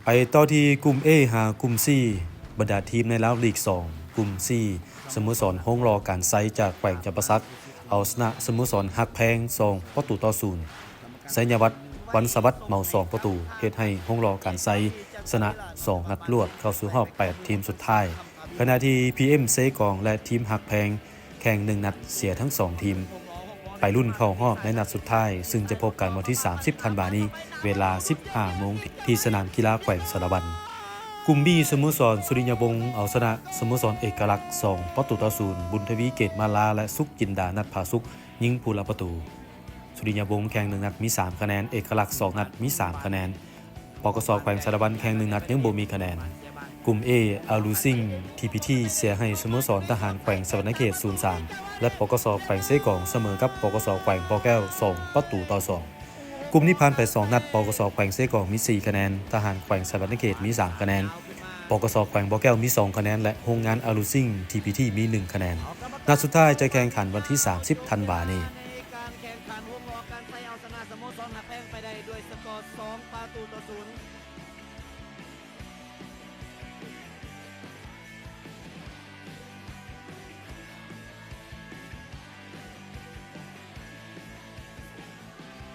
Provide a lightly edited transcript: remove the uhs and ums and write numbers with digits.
ไปต่อที่กลุ่ม A หากลุ่ม C บรรดาทีมในราวลีก2กลุ่ม C สโมสรห้องรอการไซจากแขวงจำปาสักเอาชนะสโมสรฮักแพง2ประตูต่อ0ไสยวัฒน์วันสวัสดิ์เมา2ประตูเฮ็ดให้ห้องรอการไซชนะ2นัดรวดเข้าสู่รอบ8ทีมสุดท้ายขณะที่ PM เซกองและทีมฮักแพงแข่ง1นัดเสียทั้ง2ทีมไปรุ่นเข้ารอบในนัดสุดท้ายซึ่งจะพบกันวันที่30ธันวาคมนี้เวลา 15 โมงที่สนามกีฬาแขวงสารวันกลุ่ม B สโมสรสุริยวงศ์เอาชนะสโมสรเอกลักษณ์2ประตูต่อ0บุญทวีเกตมาลาและสุขจินดานัทผาสุขยิงผู้ละประตูสุริยวงศ์แข่ง1นัดมี3คะแนนเอกลักษณ์2นัดมี3คะแนนปกสแขวงสารวันแข่ง1นัดยังบ่มีคะแนนกลุ่ม A อาลูซิง TPT เสียให้สโมสรทหารแขวงสวรรณเขต 0-3 และปกสแขวงเซกองเสมอกับปกสแขวงปอแก้ว2ประตูต่อ2กลุ่มนี้ผ่านไป2นัดปกสแขวงเซกองมี4คะแนนทหารแขวงสวรรณเขตมี3คะแนนปกสแขวงปอแก้วมี2คะแนนและโรงงานอาลูซิง TPT มี1คะแนนนัดสุดท้ายจะแข่งขันวันที่30ธันวาคมนี้การแข่งขันวงล้อการไซเอาชนะสโมสรหักแพงไปได้ด้วยสกอร์2ประตูต่อ0